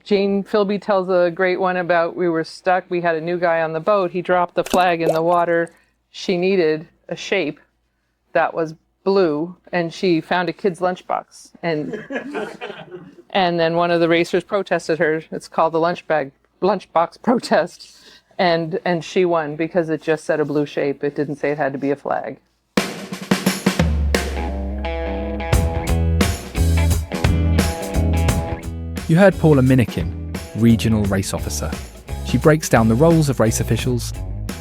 Jane Philby tells a great one about we were stuck. We had a new guy on the boat. He dropped the flag in the water. She needed a shape that was blue, and she found a kid's lunchbox. And then one of the racers protested her. It's called the lunchbox protest. And she won because it just said a blue shape. It didn't say it had to be a flag. You heard Paula Minnikin, Regional Race Officer. She breaks down the roles of race officials,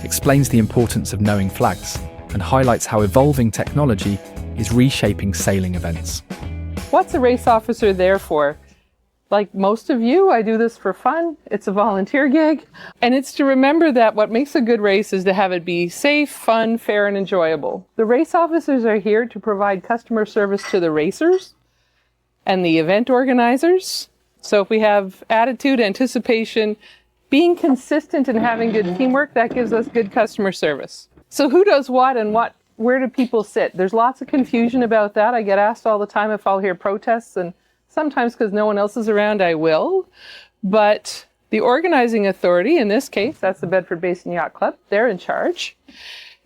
explains the importance of knowing flags, and highlights how evolving technology is reshaping sailing events. What's a race officer there for? Like most of you, I do this for fun. It's a volunteer gig. And it's to remember that what makes a good race is to have it be safe, fun, fair, and enjoyable. The race officers are here to provide customer service to the racers and the event organizers. So if we have attitude, anticipation, being consistent and having good teamwork, that gives us good customer service. So who does what and where do people sit? There's lots of confusion about that. I get asked all the time if I'll hear protests, and sometimes because no one else is around, I will. But the organizing authority, in this case, that's the Bedford Basin Yacht Club, they're in charge.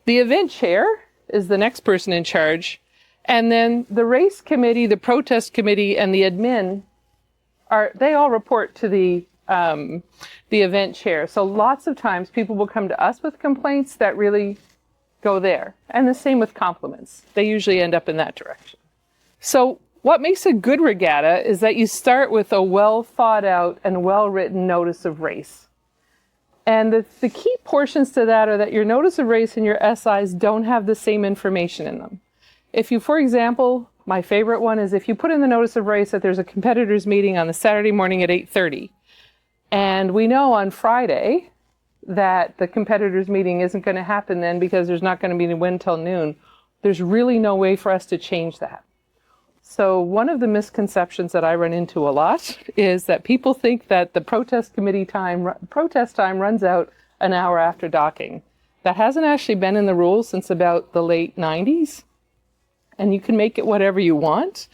The event chair is the next person in charge. And then the race committee, the protest committee, and the admin, they all report to the event chair. So lots of times people will come to us with complaints that really go there. And the same with compliments. They usually end up in that direction. So what makes a good regatta is that you start with a well thought out and well-written notice of race. And the key portions to that are that your notice of race and your SIs don't have the same information in them. If you, for example, my favorite one is if you put in the notice of race that there's a competitors meeting on the Saturday morning at 8:30, and we know on Friday that the competitors meeting isn't going to happen then because there's not going to be any wind till noon, there's really no way for us to change that. So one of the misconceptions that I run into a lot is that people think that the protest time runs out an hour after docking. That hasn't actually been in the rules since about the late 90s. And you can make it whatever you want.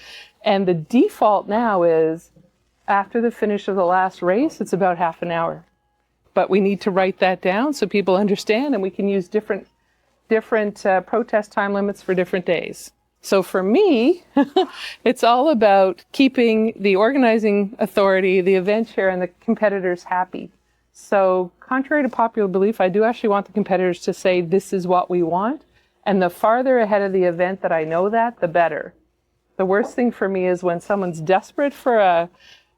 And the default now is after the finish of the last race, it's about half an hour. But we need to write that down so people understand, and we can use different protest time limits for different days. So for me, it's all about keeping the organizing authority, the event chair, and the competitors happy. So contrary to popular belief, I do actually want the competitors to say, this is what we want. And the farther ahead of the event that I know that, the better. The worst thing for me is when someone's desperate for a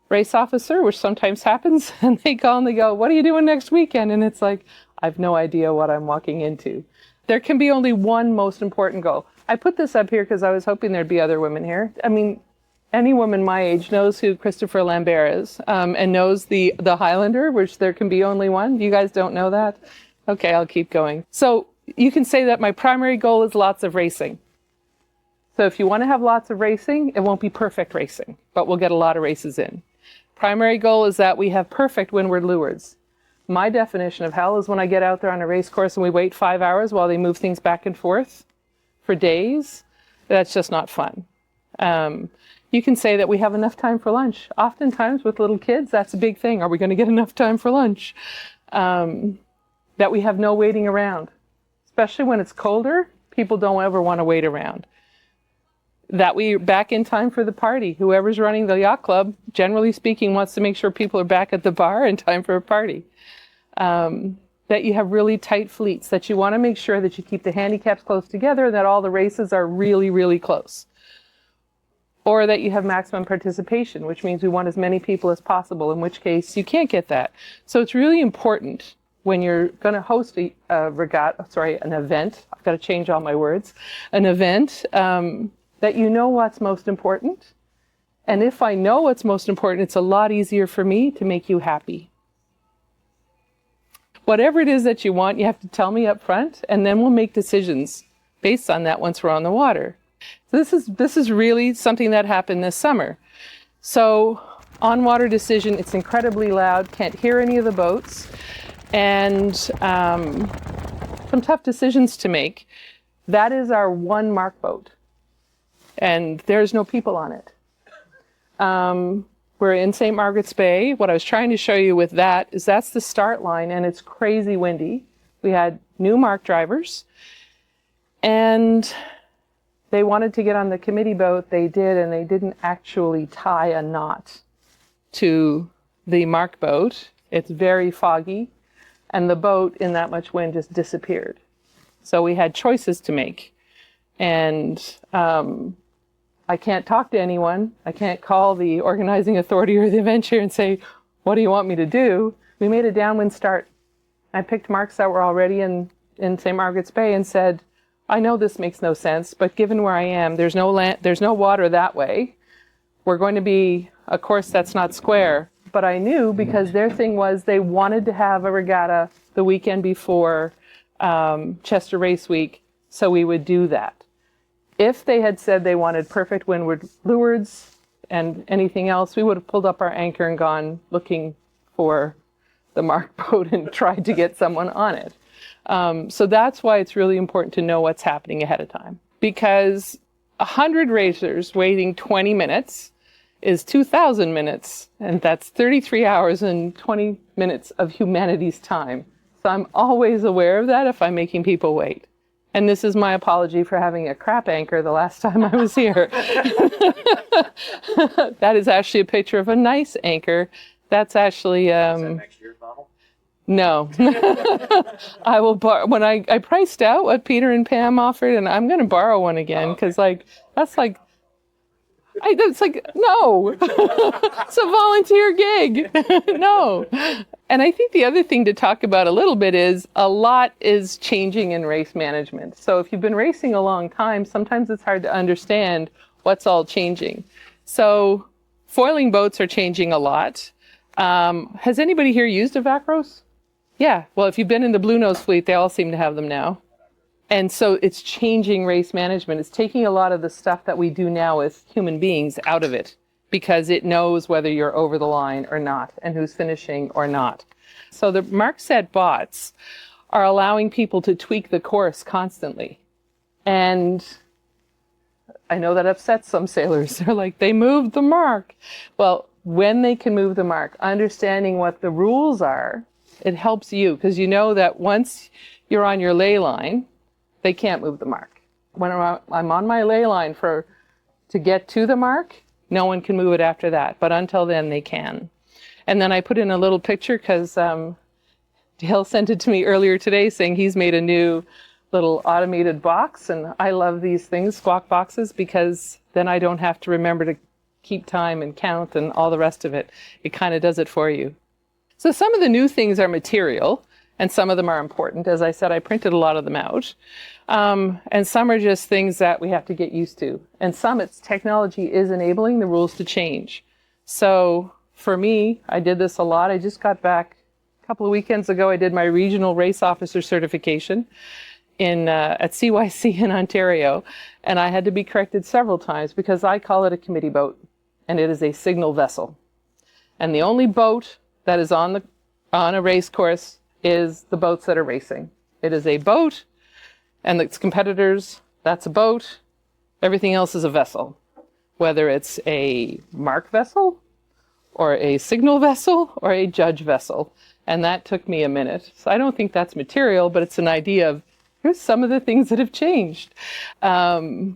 race officer, which sometimes happens, and they call and they go, what are you doing next weekend? And it's like, I've no idea what I'm walking into. There can be only one most important goal. I put this up here because I was hoping there'd be other women here. I mean, any woman my age knows who Christopher Lambert is, and knows the Highlander, which there can be only one. You guys don't know that? Okay, I'll keep going. So you can say that my primary goal is lots of racing. So if you want to have lots of racing, it won't be perfect racing, but we'll get a lot of races in. Primary goal is that we have perfect windward lewards. My definition of hell is when I get out there on a race course and we wait 5 hours while they move things back and forth for days. That's just not fun. You can say that we have enough time for lunch. Oftentimes with little kids, that's a big thing. Are we going to get enough time for lunch? That we have no waiting around. Especially when it's colder, people don't ever want to wait around. That we're back in time for the party. Whoever's running the yacht club, generally speaking, wants to make sure people are back at the bar in time for a party. That you have really tight fleets, that you want to make sure that you keep the handicaps close together, that all the races are really, really close. Or that you have maximum participation, which means we want as many people as possible, in which case you can't get that. So it's really important when you're going to host an event, I've got to change all my words, an event, that you know what's most important. And if I know what's most important, it's a lot easier for me to make you happy. Whatever it is that you want, you have to tell me up front, and then we'll make decisions based on that once we're on the water. So this is really something that happened this summer. So on-water decision, it's incredibly loud, can't hear any of the boats, and some tough decisions to make. That is our one mark boat, and there's no people on it. We're in St. Margaret's Bay. What I was trying to show you with that is that's the start line, and it's crazy windy. We had new mark drivers, and they wanted to get on the committee boat. They did, and they didn't actually tie a knot to the mark boat. It's very foggy, and the boat in that much wind just disappeared. So we had choices to make. And I can't talk to anyone. I can't call the organizing authority or the event chair and say, what do you want me to do? We made a downwind start. I picked marks that were already in St. Margaret's Bay and said, I know this makes no sense, but given where I am, there's no water that way. We're going to be a course that's not square. But I knew, because their thing was they wanted to have a regatta the weekend before Chester Race Week, so we would do that. If they had said they wanted perfect windward lewards and anything else, we would have pulled up our anchor and gone looking for the mark boat and tried to get someone on it. So that's why it's really important to know what's happening ahead of time. Because 100 racers waiting 20 minutes is 2,000 minutes, and that's 33 hours and 20 minutes of humanity's time. So I'm always aware of that if I'm making people wait. And this is my apology for having a crap anchor the last time I was here. That is actually a picture of a nice anchor. That's actually... is that next year's model? No. I will borrow... When I priced out what Peter and Pam offered, and I'm going to borrow one again, because that's like... It's like, no, it's a volunteer gig. No. And I think the other thing to talk about a little bit is a lot is changing in race management. So if you've been racing a long time, sometimes it's hard to understand what's all changing. So foiling boats are changing a lot. Has anybody here used a Vacros? Yeah. Well, if you've been in the Blue Nose fleet, they all seem to have them now. And so it's changing race management. It's taking a lot of the stuff that we do now as human beings out of it, because it knows whether you're over the line or not and who's finishing or not. So the MarkSet bots are allowing people to tweak the course constantly. And I know that upsets some sailors. They're like, they moved the mark. Well, when they can move the mark, understanding what the rules are, it helps you, because you know that once you're on your ley line, they can't move the mark. When I'm on my ley line to get to the mark, no one can move it after that. But until then, they can. And then I put in a little picture because Dale sent it to me earlier today saying he's made a new little automated box. And I love these things, squawk boxes, because then I don't have to remember to keep time and count and all the rest of it. It kind of does it for you. So some of the new things are material. And some of them are important. As I said, I printed a lot of them out. And some are just things that we have to get used to. And some, it's technology is enabling the rules to change. So for me, I did this a lot. I just got back a couple of weekends ago. I did my regional race officer certification at CYC in Ontario. And I had to be corrected several times because I call it a committee boat. And it is a signal vessel. And the only boat that is on a race course is the boats that are racing. It is a boat, and its competitors, that's a boat. Everything else is a vessel, whether it's a mark vessel, or a signal vessel, or a judge vessel. And that took me a minute. So I don't think that's material, but it's an idea of here's some of the things that have changed. I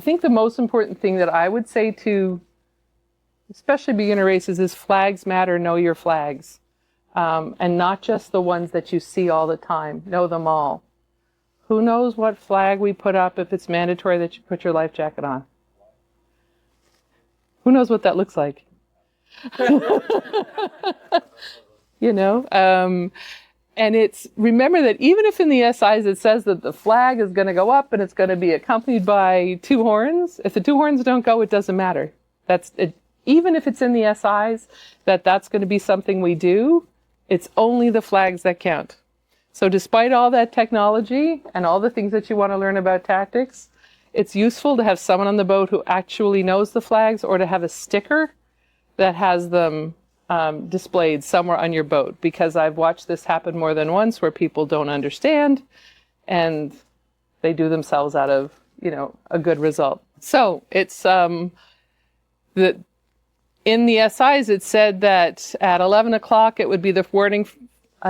think the most important thing that I would say to especially beginner races is flags matter, know your flags. And not just the ones that you see all the time. Know them all. Who knows what flag we put up if it's mandatory that you put your life jacket on? Who knows what that looks like? You know? And remember that even if in the SIs it says that the flag is going to go up and it's going to be accompanied by two horns, if the two horns don't go, it doesn't matter. That's it. Even if it's in the SIs that's going to be something we do, it's only the flags that count. So despite all that technology and all the things that you want to learn about tactics, it's useful to have someone on the boat who actually knows the flags, or to have a sticker that has them displayed somewhere on your boat, because I've watched this happen more than once where people don't understand and they do themselves out of, a good result. So it's In the SIs, it said that at 11 o'clock, it would be the wording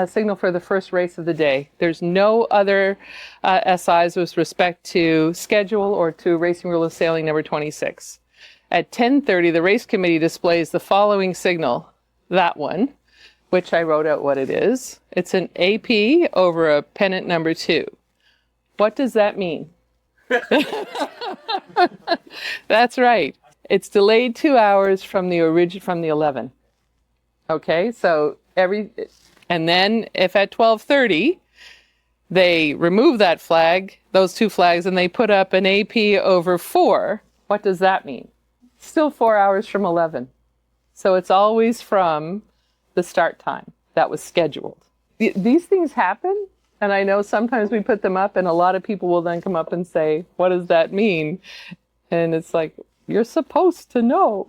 signal for the first race of the day. There's no other SIs with respect to schedule or to Racing Rule of Sailing number 26. At 10:30, the race committee displays the following signal, that one, which I wrote out what it is. It's an AP over a pennant number 2. What does that mean? That's right. It's delayed 2 hours from the 11. Okay, so and then if at 12:30 they remove that flag, those 2 flags, and they put up an AP over 4, what does that mean? Still 4 hours from 11. So it's always from the start time that was scheduled. These things happen, and I know sometimes we put them up and a lot of people will then come up and say, what does that mean? And it's like, you're supposed to know.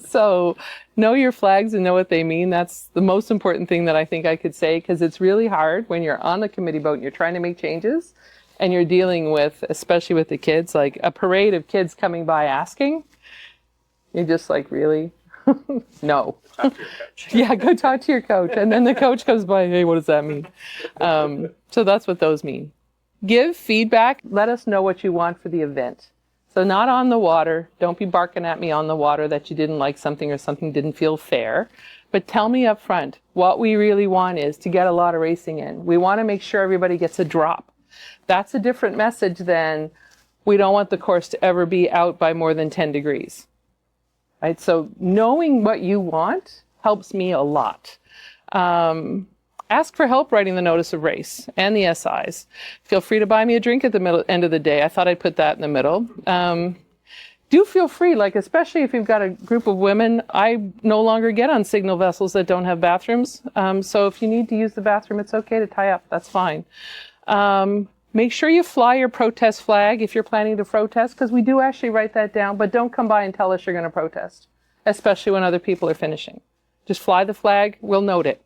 So know your flags and know what they mean. That's the most important thing that I think I could say, because it's really hard when you're on the committee boat and you're trying to make changes and you're dealing with, especially with the kids, like a parade of kids coming by asking. You're just like, really? No. Talk to your coach. Yeah, go talk to your coach. And then the coach comes by, hey, what does that mean? So that's what those mean. Give feedback. Let us know what you want for the event. So not on the water. Don't be barking at me on the water that you didn't like something or something didn't feel fair. But tell me up front, what we really want is to get a lot of racing in. We want to make sure everybody gets a drop. That's a different message than we don't want the course to ever be out by more than 10 degrees. Right? So knowing what you want helps me a lot. Ask for help writing the notice of race and the SIs. Feel free to buy me a drink at the end of the day. I thought I'd put that in the middle. Do feel free, like especially if you've got a group of women. I no longer get on signal vessels that don't have bathrooms. So if you need to use the bathroom, it's okay to tie up. That's fine. Make sure you fly your protest flag if you're planning to protest, because we do actually write that down, but don't come by and tell us you're going to protest, especially when other people are finishing. Just fly the flag. We'll note it.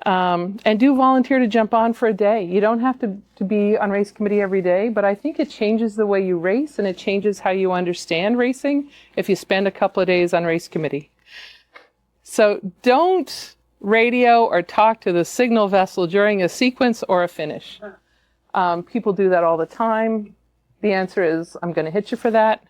And do volunteer to jump on for a day. You don't have to be on race committee every day, but I think it changes the way you race and it changes how you understand racing if you spend a couple of days on race committee. So don't radio or talk to the signal vessel during a sequence or a finish. People do that all the time. The answer is, I'm going to hit you for that.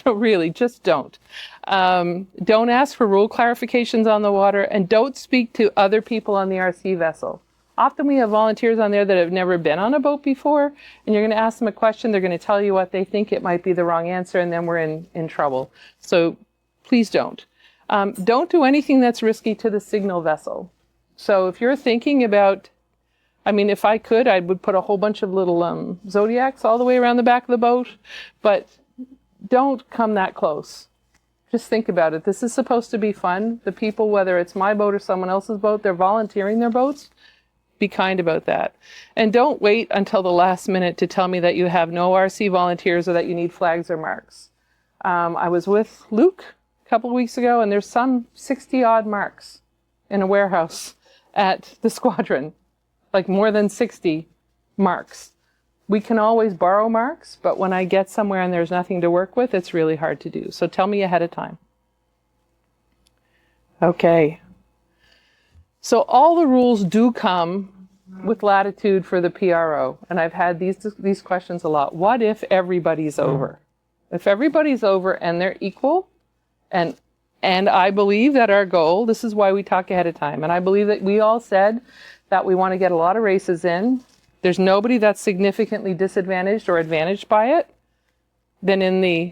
Really, just don't. Don't ask for rule clarifications on the water, and don't speak to other people on the RC vessel. Often we have volunteers on there that have never been on a boat before, and you're going to ask them a question, they're going to tell you what they think it might be the wrong answer, and then we're in trouble. So please don't. Don't do anything that's risky to the signal vessel. So if you're thinking about, I mean, if I could, I would put a whole bunch of little zodiacs all the way around the back of the boat, but don't come that close. Just think about it. This is supposed to be fun. The people, whether it's my boat or someone else's boat, they're volunteering their boats. Be kind about that. And don't wait until the last minute to tell me that you have no RC volunteers or that you need flags or marks. I was with Luke a couple of weeks ago, and there's some 60-odd marks in a warehouse at the squadron, like more than 60 marks. We can always borrow marks, but when I get somewhere and there's nothing to work with, it's really hard to do. So tell me ahead of time. Okay. So all the rules do come with latitude for the PRO. And I've had these questions a lot. What if everybody's over? If everybody's over and they're equal, and I believe that our goal, this is why we talk ahead of time, and I believe that we all said that we want to get a lot of races in. There's nobody that's significantly disadvantaged or advantaged by it. Then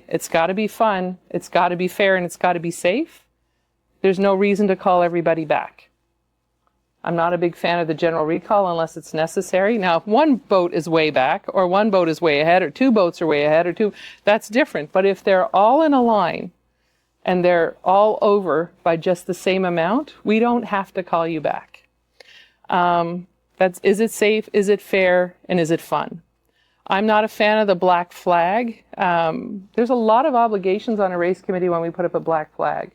it's got to be fun, it's got to be fair, and it's got to be safe. There's no reason to call everybody back. I'm not a big fan of the general recall unless it's necessary. Now, if one boat is way back, or one boat is way ahead, or 2 boats are way ahead, that's different. But if they're all in a line and they're all over by just the same amount, we don't have to call you back. Is it safe, is it fair, and is it fun? I'm not a fan of the black flag. There's a lot of obligations on a race committee when we put up a black flag.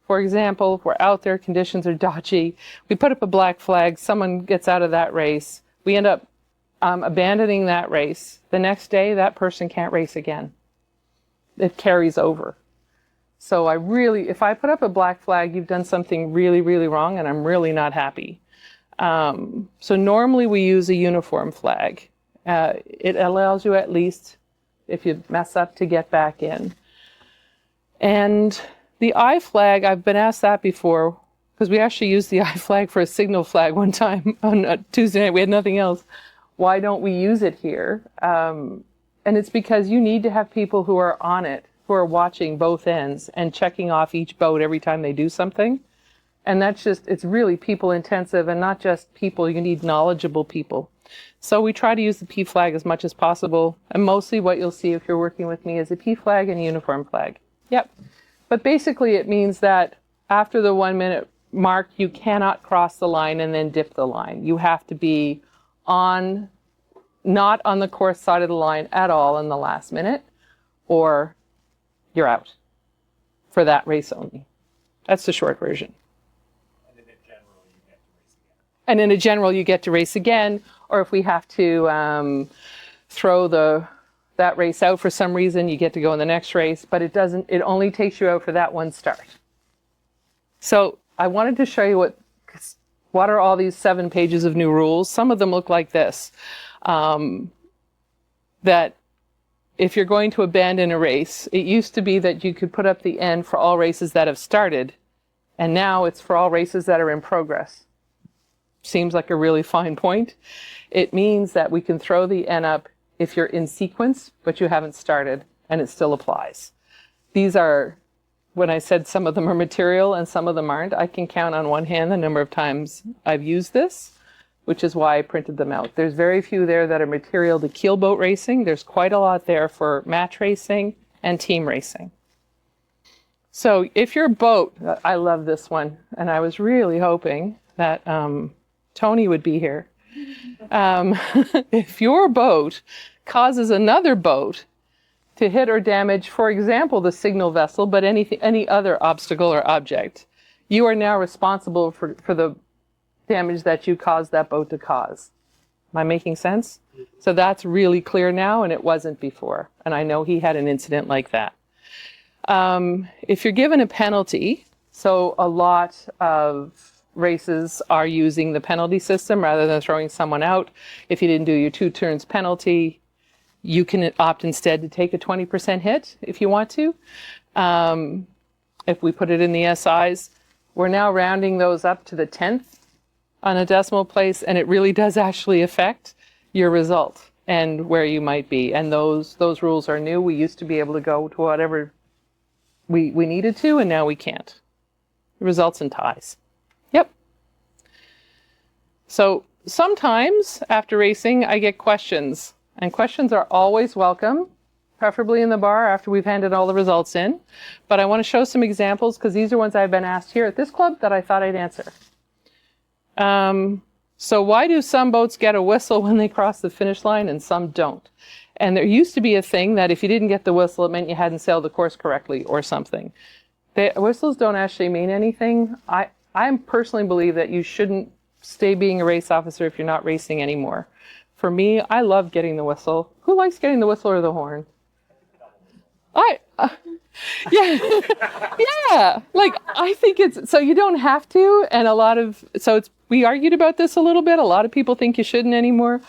For example, if we're out there, conditions are dodgy, we put up a black flag, someone gets out of that race, we end up abandoning that race. The next day, that person can't race again. It carries over. So if I put up a black flag, you've done something really, really wrong, and I'm really not happy. So normally we use a uniform flag. It allows you, at least if you mess up, to get back in. And the I flag, I've been asked that before, because we actually used the I flag for a signal flag one time on a Tuesday night. We had nothing else. Why don't we use it here? And it's because you need to have people who are on it, who are watching both ends and checking off each boat every time they do something. And it's really people intensive, and not just people. You need knowledgeable people. So we try to use the P flag as much as possible. And mostly what you'll see if you're working with me is a P flag and a uniform flag. Yep. But basically it means that after the 1 minute mark, you cannot cross the line and then dip the line. You have to be not on the course side of the line at all in the last minute, or you're out for that race only. That's the short version. And in a general, you get to race again, or if we have to throw that race out for some reason, you get to go in the next race, but it only takes you out for that one start. So I wanted to show you what are all these 7 pages of new rules. Some of them look like this, that if you're going to abandon a race, it used to be that you could put up the N for all races that have started, and now it's for all races that are in progress. Seems like a really fine point. It means that we can throw the N up if you're in sequence, but you haven't started, and it still applies. These are, when I said some of them are material and some of them aren't, I can count on one hand the number of times I've used this, which is why I printed them out. There's very few there that are material to keelboat racing. There's quite a lot there for match racing and team racing. So if your boat, I love this one, and I was really hoping that Tony would be here. If your boat causes another boat to hit or damage, for example, the signal vessel, but any other obstacle or object, you are now responsible for the damage that you caused that boat to cause. Am I making sense? So that's really clear now, and it wasn't before. And I know he had an incident like that. If you're given a penalty, so a lot of races are using the penalty system rather than throwing someone out. If you didn't do your 2 turns penalty, you can opt instead to take a 20% hit if you want to. If we put it in the SIs, we're now rounding those up to the 10th on a decimal place, and it really does actually affect your result and where you might be. And those rules are new. We used to be able to go to whatever we needed to, and now we can't. It results in ties. Yep. So sometimes after racing, I get questions, and questions are always welcome, preferably in the bar after we've handed all the results in. But I want to show some examples because these are ones I've been asked here at this club that I thought I'd answer. So why do some boats get a whistle when they cross the finish line and some don't? And there used to be a thing that if you didn't get the whistle, it meant you hadn't sailed the course correctly or something. The whistles don't actually mean anything. I personally believe that you shouldn't stay being a race officer if you're not racing anymore. For me, I love getting the whistle. Who likes getting the whistle or the horn? Yeah, yeah. Like, I think so you don't have to, and we argued about this a little bit. A lot of people think you shouldn't anymore.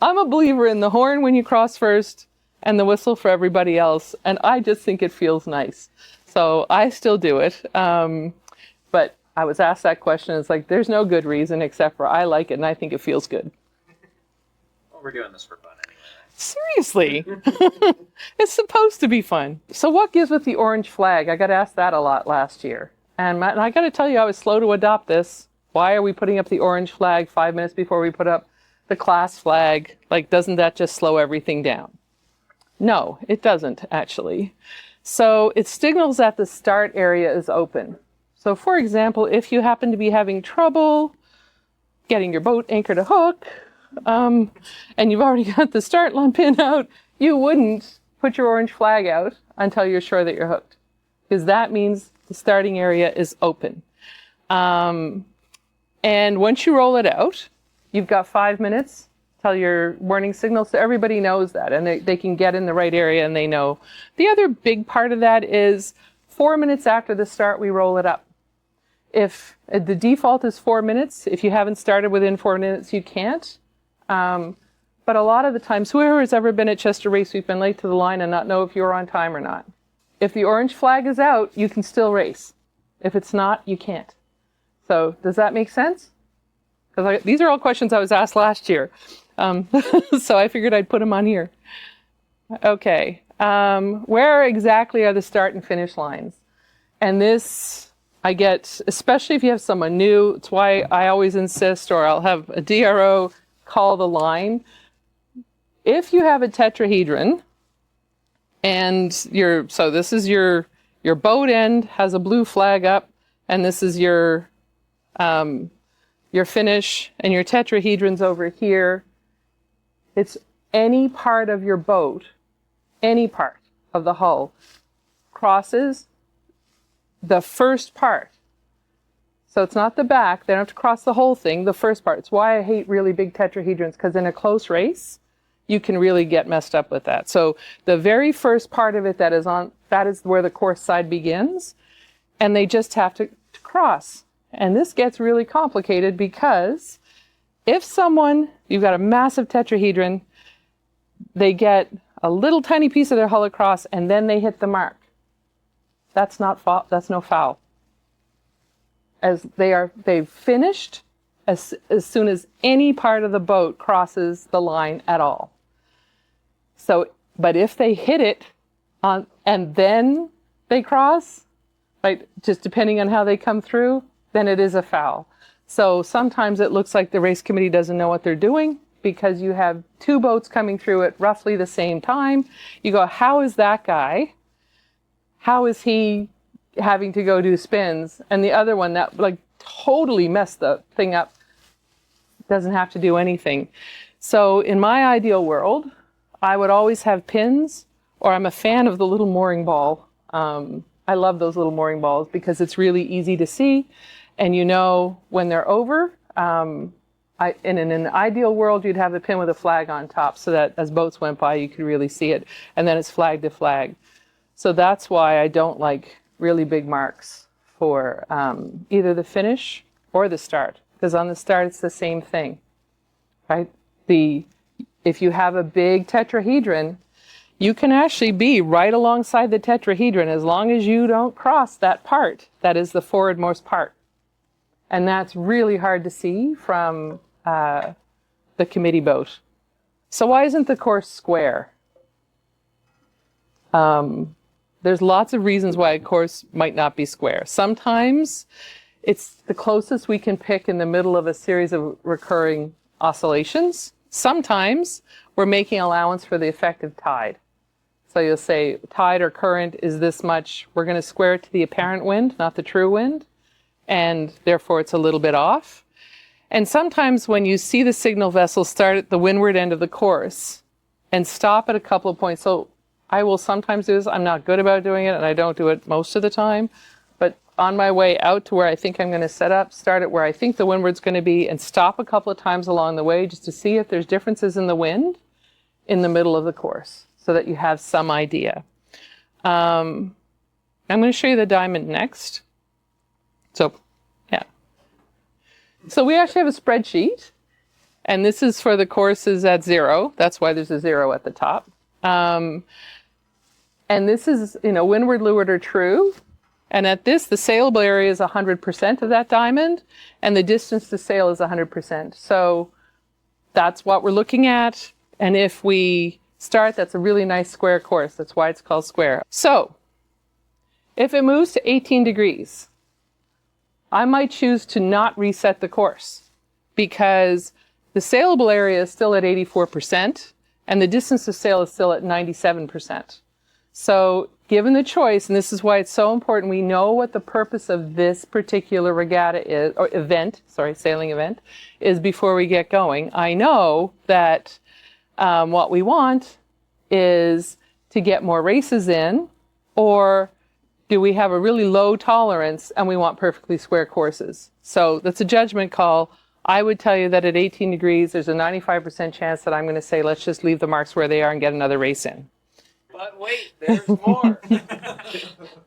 I'm a believer in the horn when you cross first and the whistle for everybody else, and I just think it feels nice. So I still do it. But I was asked that question. It's like, there's no good reason except for I like it and I think it feels good. Well, we're doing this for fun anyway. Seriously. It's supposed to be fun. So what gives with the orange flag? I got asked that a lot last year. And I got to tell you, I was slow to adopt this. Why are we putting up the orange flag 5 minutes before we put up the class flag? Like, doesn't that just slow everything down? No, it doesn't, actually. So it signals that the start area is open. So for example, if you happen to be having trouble getting your boat anchored to hook, and you've already got the start line pin out, you wouldn't put your orange flag out until you're sure that you're hooked, because that means the starting area is open. And once you roll it out, you've got 5 minutes till your warning signal, so everybody knows that, and they can get in the right area and they know. The other big part of that is 4 minutes after the start, we roll it up. If the default is 4 minutes, if you haven't started within 4 minutes, you can't. But a lot of the times, whoever has ever been at Chester Race, we've been late to the line and not know if you're on time or not. If the orange flag is out, you can still race. If it's not, you can't. So does that make sense? Because these are all questions I was asked last year. So I figured I'd put them on here. Okay. Where exactly are the start and finish lines? And this I get, especially if you have someone new, it's why I always insist, or I'll have a DRO call the line. If you have a tetrahedron, and so this is your boat end has a blue flag up, and this is your finish, and your tetrahedron's over here. It's any part of your boat, any part of the hull, crosses the first part. So it's not the back. They don't have to cross the whole thing, the first part. It's why I hate really big tetrahedrons, because in a close race, you can really get messed up with that. So the very first part of it that is where the course side begins, and they just have to cross. And this gets really complicated because if you've got a massive tetrahedron, they get a little tiny piece of their hull across and then they hit the mark. That's no foul. As they've finished as soon as any part of the boat crosses the line at all. So, but if they hit it and then they cross, right, just depending on how they come through, then it is a foul. So sometimes it looks like the race committee doesn't know what they're doing because you have two boats coming through at roughly the same time. You go, how is that guy? How is he having to go do spins? And the other one that totally messed the thing up doesn't have to do anything. So in my ideal world, I would always have pins, or I'm a fan of the little mooring ball. I love those little mooring balls because it's really easy to see, and you know when they're over. In an ideal world, you'd have a pin with a flag on top so that as boats went by, you could really see it, and then it's flag to flag. So that's why I don't like really big marks for either the finish or the start, because on the start, it's the same thing, right? If you have a big tetrahedron, you can actually be right alongside the tetrahedron as long as you don't cross that part. That is the forwardmost part. And that's really hard to see from the committee boat. So why isn't the course square? There's lots of reasons why a course might not be square. Sometimes it's the closest we can pick in the middle of a series of recurring oscillations. Sometimes we're making allowance for the effective tide. So you'll say tide or current is this much. We're going to square it to the apparent wind, not the true wind. And therefore it's a little bit off. And sometimes when you see the signal vessel start at the windward end of the course and stop at a couple of points. So I will sometimes do this. I'm not good about doing it, and I don't do it most of the time. But on my way out to where I think I'm going to set up, start at where I think the windward's going to be and stop a couple of times along the way just to see if there's differences in the wind in the middle of the course so that you have some idea. I'm going to show you the diamond next. So, yeah. So we actually have a spreadsheet, and this is for the courses at 0. That's why there's a 0 at the top. And this is, windward, leeward, or true. And at this, the sailable area is 100% of that diamond, and the distance to sail is 100%. So that's what we're looking at. And if we start, that's a really nice square course. That's why it's called square. So if it moves to 18 degrees, I might choose to not reset the course because the sailable area is still at 84%, and the distance to sail is still at 97%. So given the choice, and this is why it's so important, we know what the purpose of this particular regatta is, or sailing event, is before we get going. I know that what we want is to get more races in, or do we have a really low tolerance and we want perfectly square courses? So that's a judgment call. I would tell you that at 18 degrees, there's a 95% chance that I'm going to say, let's just leave the marks where they are and get another race in. But wait, there's more.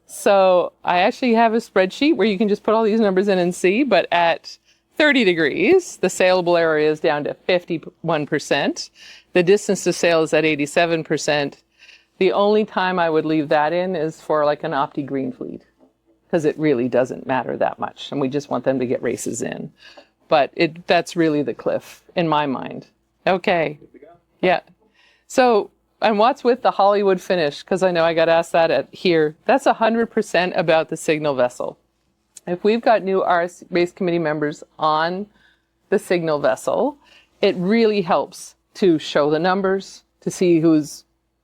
So I actually have a spreadsheet where you can just put all these numbers in and see, but at 30 degrees, the saleable area is down to 51%. The distance to sale is at 87%. The only time I would leave that in is for like an opti green fleet, because it really doesn't matter that much, and we just want them to get races in. But that's really the cliff in my mind. Okay. Yeah. So, and what's with the Hollywood finish? Because I know I got asked that at here. That's 100% about the signal vessel. If we've got new race committee members on the signal vessel, it really helps to show the numbers, to see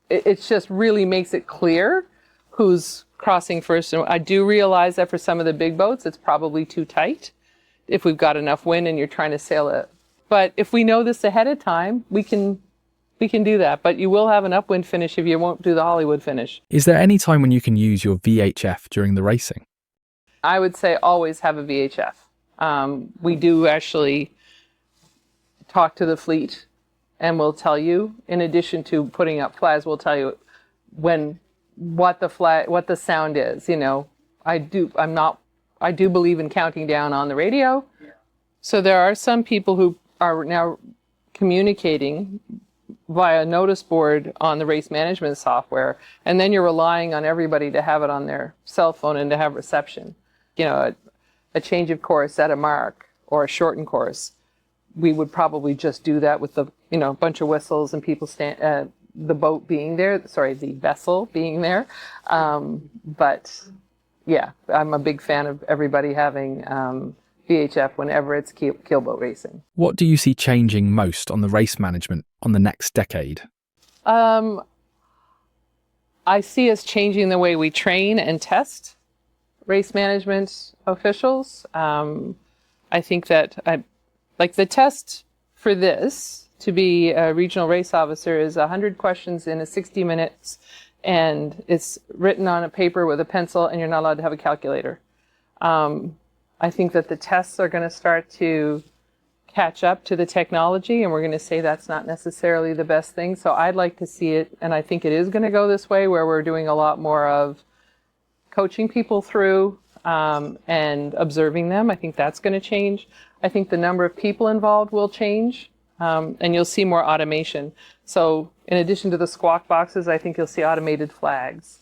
it just really makes it clear who's crossing first. And I do realize that for some of the big boats, it's probably too tight if we've got enough wind and you're trying to sail it. But if we know this ahead of time, we can do that. But you will have an upwind finish if you won't do the Hollywood finish. Is there any time when you can use your VHF during the racing? I would say always have a VHF. We do actually talk to the fleet, and we'll tell you, in addition to putting up flags, we'll tell you what the sound is. You know, I do believe in counting down on the radio. Yeah. So there are some people who are now communicating via notice board on the race management software, and then you're relying on everybody to have it on their cell phone and to have reception. You know, a change of course at a mark or a shortened course, we would probably just do that with a bunch of whistles and people the boat being there, the vessel being there. But yeah, I'm a big fan of everybody having VHF whenever it's keelboat racing. What do you see changing most on the race management on the next decade? I see us changing the way we train and test race management officials. I think that the test for this to be a regional race officer is 100 questions in 60 minutes, and it's written on a paper with a pencil, and you're not allowed to have a calculator. I think that the tests are going to start to catch up to the technology, and we're going to say that's not necessarily the best thing. So I'd like to see it, and I think it is going to go this way, where we're doing a lot more of coaching people through and observing them. I think that's going to change. I think the number of people involved will change, and you'll see more automation. So in addition to the squawk boxes, I think you'll see automated flags.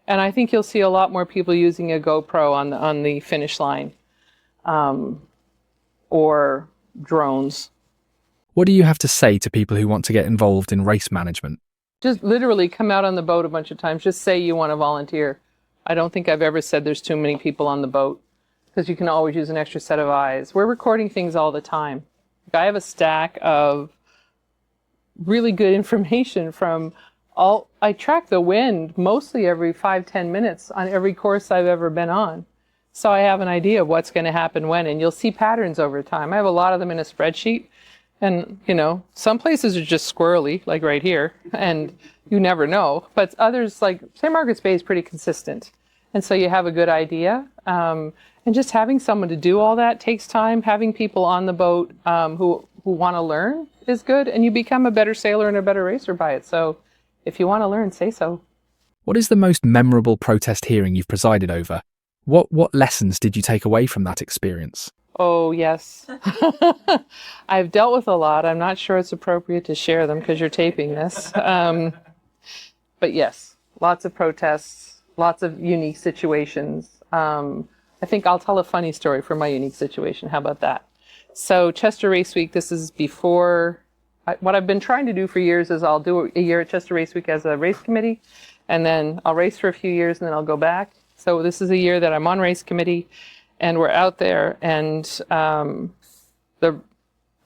And I think you'll see a lot more people using a GoPro on the finish line, or drones. What do you have to say to people who want to get involved in race management? Just literally come out on the boat a bunch of times. Just say you want to volunteer. I don't think I've ever said there's too many people on the boat, because you can always use an extra set of eyes. We're recording things all the time. I have a stack of really good information from I track the wind mostly every 5-10 minutes on every course I've ever been on. So I have an idea of what's going to happen when, and you'll see patterns over time. I have a lot of them in a spreadsheet, and some places are just squirrely, like right here, and you never know. But others, like St. Margaret's Bay, is pretty consistent, and so you have a good idea. And just having someone to do all that takes time. Having people on the boat who want to learn is good, and you become a better sailor and a better racer by it. So if you want to learn, say so. What is the most memorable protest hearing you've presided over? What lessons did you take away from that experience? Oh, yes. I've dealt with a lot. I'm not sure it's appropriate to share them because you're taping this. But yes, lots of protests, lots of unique situations. I think I'll tell a funny story for my unique situation. How about that? So Chester Race Week, this is before, what I've been trying to do for years is I'll do a year at Chester Race Week as a race committee, and then I'll race for a few years and then I'll go back. So this is a year that I'm on race committee, and we're out there, and the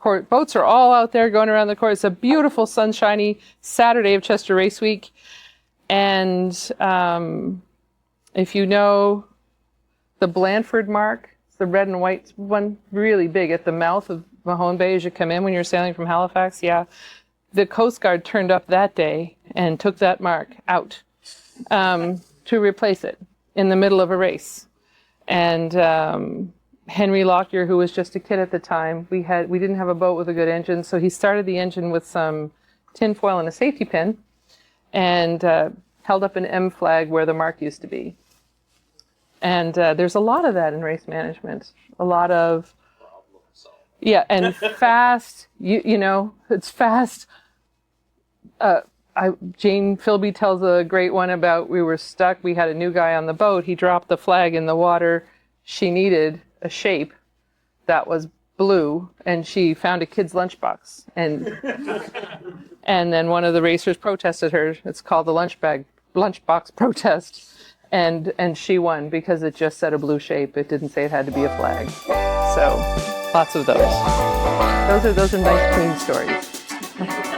boats are all out there going around the course. It's a beautiful, sunshiny Saturday of Chester Race Week. And if you know the Blandford mark, it's the red and white one, really big at the mouth of Mahone Bay as you come in when you're sailing from Halifax. Yeah, the Coast Guard turned up that day and took that mark out to replace it in the middle of a race. And Henry Lockyer, who was just a kid at the time, we didn't have a boat with a good engine, so he started the engine with some tin foil and a safety pin. and held up an M flag where the mark used to be. And there's a lot of that in race management. A lot of, and fast, you know, it's fast. Jane Philby tells a great one about we were stuck. We had a new guy on the boat. He dropped the flag in the water. She needed a shape that was blue, and she found a kid's lunchbox. And then one of the racers protested her. It's called the lunchbox protest. And she won because it just said a blue shape. It didn't say it had to be a flag. So lots of those. Those are nice, clean stories.